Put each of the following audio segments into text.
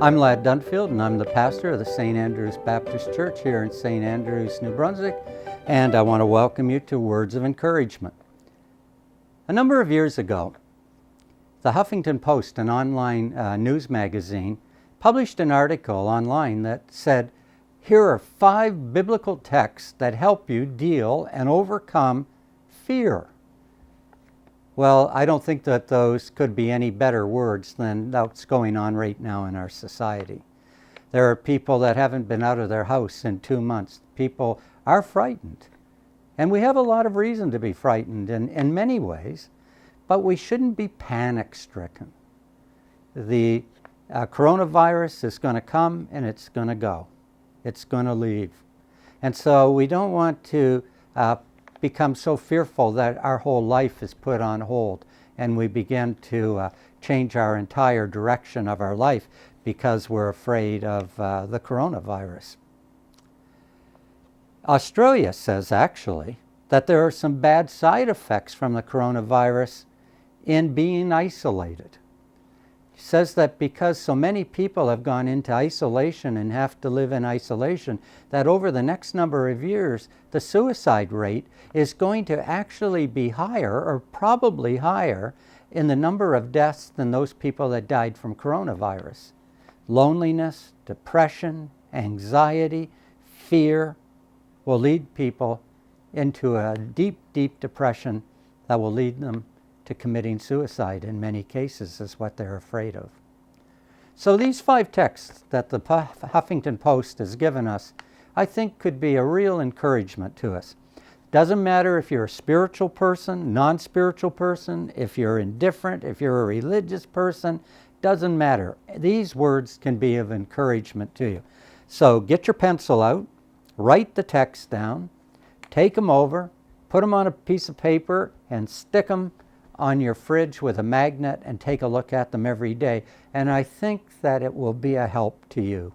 I'm Lad Dunfield, and I'm the pastor of the St. Andrew's Baptist Church here in St. Andrews, New Brunswick, and I want to welcome you to Words of Encouragement. A number of years ago, the Huffington Post, an online news magazine, published an article online that said, "Here are 5 biblical texts that help you deal and overcome fear." Well, I don't think that those could be any better words than what's going on right now in our society. There are people that haven't been out of their house in 2 months. People are frightened. And we have a lot of reason to be frightened in many ways, but we shouldn't be panic-stricken. The coronavirus is going to come and it's going to go. It's going to leave. And so we don't want to become so fearful that our whole life is put on hold and we begin to change our entire direction of our life because we're afraid of the coronavirus. Australia says actually that there are some bad side effects from the coronavirus in being isolated. It says that because so many people have gone into isolation and have to live in isolation, that over the next number of years, the suicide rate is going to actually be higher, or probably higher, in the number of deaths than those people that died from coronavirus. Loneliness, depression, anxiety, fear will lead people into a deep, deep depression that will lead them to committing suicide in many cases, is what they're afraid of. So these 5 texts that the Huffington Post has given us, I think could be a real encouragement to us. Doesn't matter if you're a spiritual person, non-spiritual person, if you're indifferent, if you're a religious person, doesn't matter. These words can be of encouragement to you. So get your pencil out, write the text down, take them over, put them on a piece of paper, and stick them on your fridge with a magnet and take a look at them every day. And I think that it will be a help to you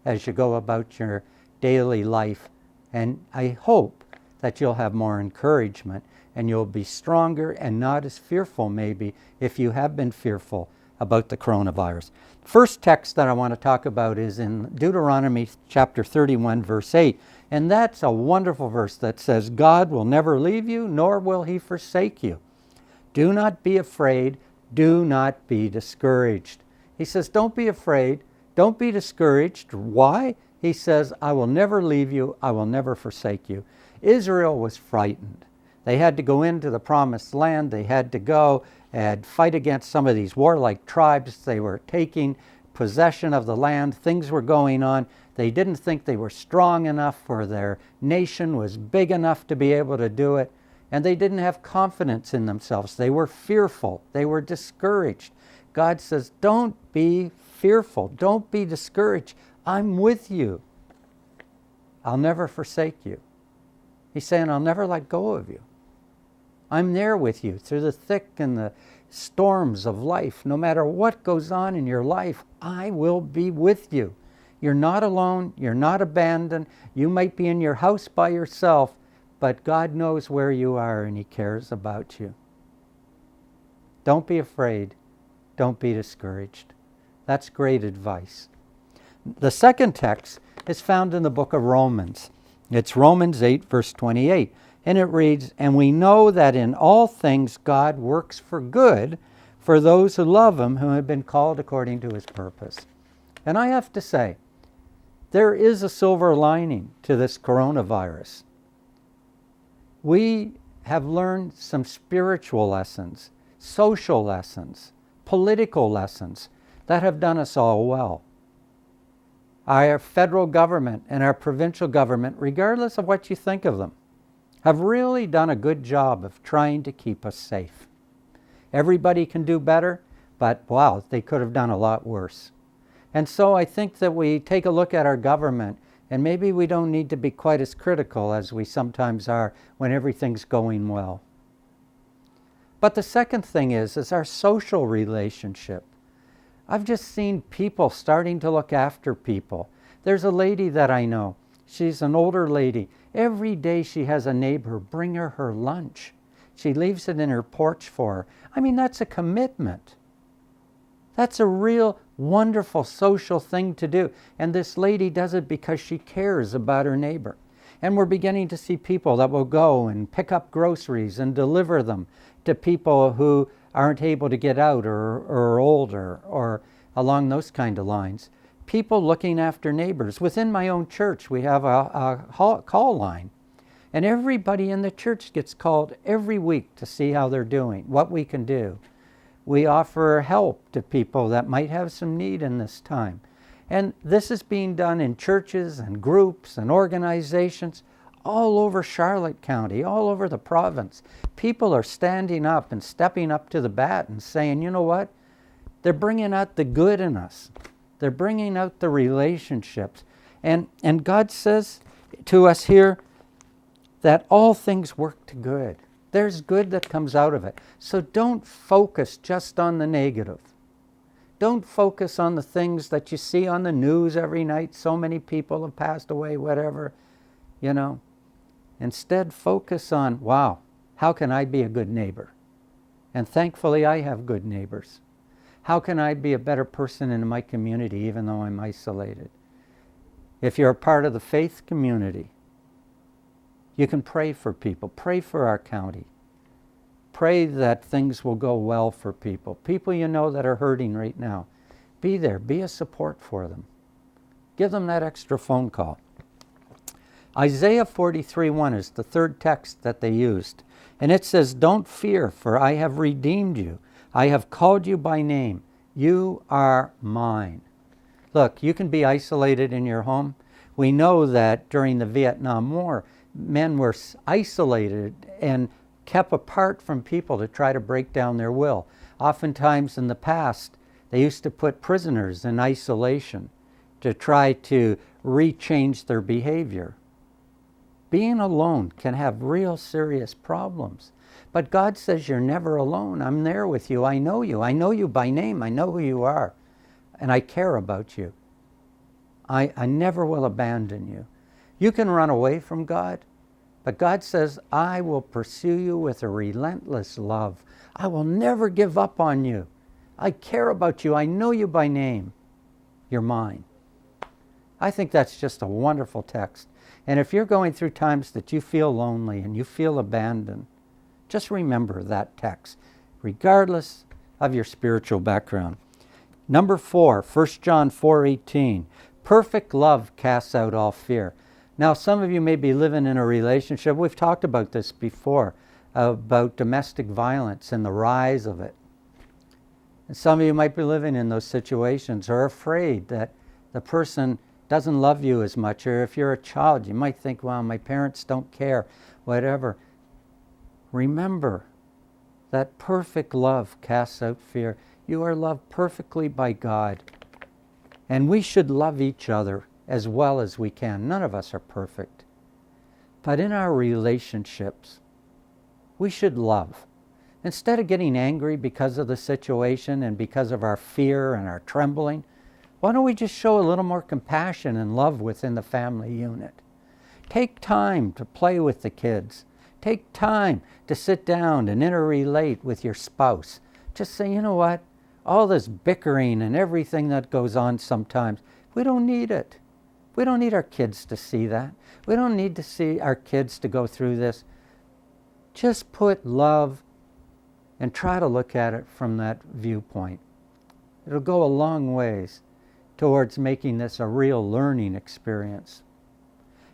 as you go about your daily life. And I hope that you'll have more encouragement and you'll be stronger and not as fearful maybe if you have been fearful about the coronavirus. First text that I want to talk about is in Deuteronomy chapter 31, verse 8. And that's a wonderful verse that says, "God will never leave you, nor will he forsake you. Do not be afraid. Do not be discouraged." He says, don't be afraid. Don't be discouraged. Why? He says, "I will never leave you. I will never forsake you." Israel was frightened. They had to go into the promised land. They had to go and fight against some of these warlike tribes. They were taking possession of the land. Things were going on. They didn't think they were strong enough, or their nation was big enough to be able to do it. And they didn't have confidence in themselves. They were fearful. They were discouraged. God says, don't be fearful. Don't be discouraged. I'm with you. I'll never forsake you. He's saying, I'll never let go of you. I'm there with you through the thick and the storms of life. No matter what goes on in your life, I will be with you. You're not alone. You're not abandoned. You might be in your house by yourself, but God knows where you are and he cares about you. Don't be afraid. Don't be discouraged. That's great advice. The second text is found in the book of Romans. It's Romans 8, verse 28. And it reads, "And we know that in all things God works for good for those who love him, who have been called according to his purpose." And I have to say, there is a silver lining to this coronavirus. We have learned some spiritual lessons, social lessons, political lessons that have done us all well. Our federal government and our provincial government, regardless of what you think of them, have really done a good job of trying to keep us safe. Everybody can do better, but wow, they could have done a lot worse. And so I think that we take a look at our government, and maybe we don't need to be quite as critical as we sometimes are when everything's going well. But the second thing is our social relationship. I've just seen people starting to look after people. There's a lady that I know. She's an older lady. Every day she has a neighbor bring her lunch. She leaves it in her porch for her. I mean, that's a commitment. That's a real wonderful social thing to do. And this lady does it because she cares about her neighbor. And we're beginning to see people that will go and pick up groceries and deliver them to people who aren't able to get out or are older or along those kind of lines. People looking after neighbors. Within my own church, we have a call line. And everybody in the church gets called every week to see how they're doing, what we can do. We offer help to people that might have some need in this time. And this is being done in churches and groups and organizations all over Charlotte County, all over the province. People are standing up and stepping up to the bat and saying, you know what? They're bringing out the good in us. They're bringing out the relationships. And God says to us here that all things work to good. There's good that comes out of it. So don't focus just on the negative. Don't focus on the things that you see on the news every night. So many people have passed away, whatever, you know. Instead, focus on, wow, how can I be a good neighbor? And thankfully, I have good neighbors. How can I be a better person in my community, even though I'm isolated? If you're a part of the faith community, you can pray for people. Pray for our county. Pray that things will go well for people. People you know that are hurting right now. Be there. Be a support for them. Give them that extra phone call. Isaiah 43:1 is the third text that they used. And it says, don't fear, for I have redeemed you. I have called you by name. You are mine. Look, you can be isolated in your home. We know that during the Vietnam War, men were isolated and kept apart from people to try to break down their will. Oftentimes in the past, they used to put prisoners in isolation to try to rechange their behavior. Being alone can have real serious problems. But God says you're never alone. I'm there with you. I know you. I know you by name. I know who you are. And I care about you. I never will abandon you. You can run away from God, but God says, I will pursue you with a relentless love. I will never give up on you. I care about you. I know you by name. You're mine. I think that's just a wonderful text. And if you're going through times that you feel lonely and you feel abandoned, just remember that text, regardless of your spiritual background. Number 4, 1 John 4:18. Perfect love casts out all fear. Now, some of you may be living in a relationship. We've talked about this before, about domestic violence and the rise of it. And some of you might be living in those situations or afraid that the person doesn't love you as much. Or if you're a child, you might think, well, my parents don't care, whatever. Remember that perfect love casts out fear. You are loved perfectly by God. And we should love each other as well as we can. None of us are perfect. But in our relationships, we should love. Instead of getting angry because of the situation and because of our fear and our trembling, why don't we just show a little more compassion and love within the family unit? Take time to play with the kids. Take time to sit down and interrelate with your spouse. Just say, you know what? All this bickering and everything that goes on sometimes, we don't need it. We don't need our kids to see that. We don't need to see our kids to go through this. Just put love and try to look at it from that viewpoint. It'll go a long ways towards making this a real learning experience.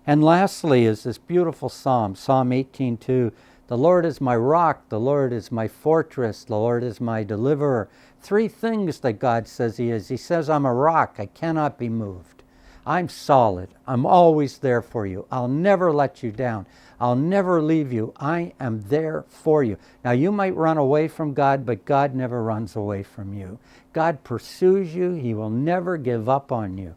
And lastly is this beautiful psalm, Psalm 18:2. The Lord is my rock, the Lord is my fortress, the Lord is my deliverer. 3 things that God says He is. He says, I'm a rock, I cannot be moved. I'm solid, I'm always there for you. I'll never let you down. I'll never leave you. I am there for you. Now you might run away from God, but God never runs away from you. God pursues you. He will never give up on you.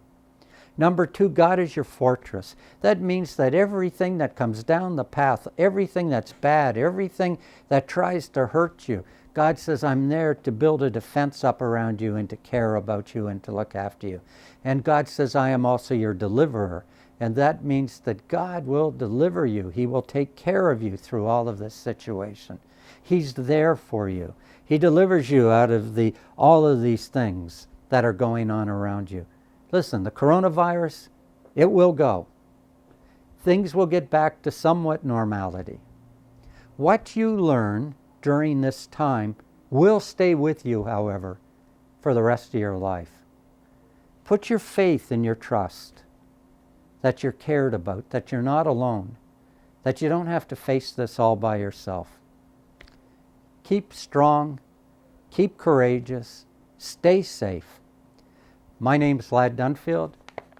Number 2, God is your fortress. That means that everything that comes down the path, everything that's bad, everything that tries to hurt you, God says, I'm there to build a defense up around you and to care about you and to look after you. And God says, I am also your deliverer. And that means that God will deliver you. He will take care of you through all of this situation. He's there for you. He delivers you out of all of these things that are going on around you. Listen, the coronavirus, it will go. Things will get back to somewhat normality. What you learn during this time will stay with you, however, for the rest of your life. Put your faith and your trust that you're cared about, that you're not alone, that you don't have to face this all by yourself. Keep strong, keep courageous, stay safe. My name's Lad Dunfield,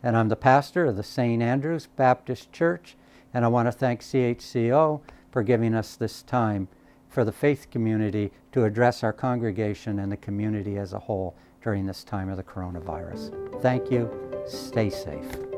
and I'm the pastor of the St. Andrew's Baptist Church, and I want to thank CHCO for giving us this time for the faith community to address our congregation and the community as a whole during this time of the coronavirus. Thank you. Stay safe.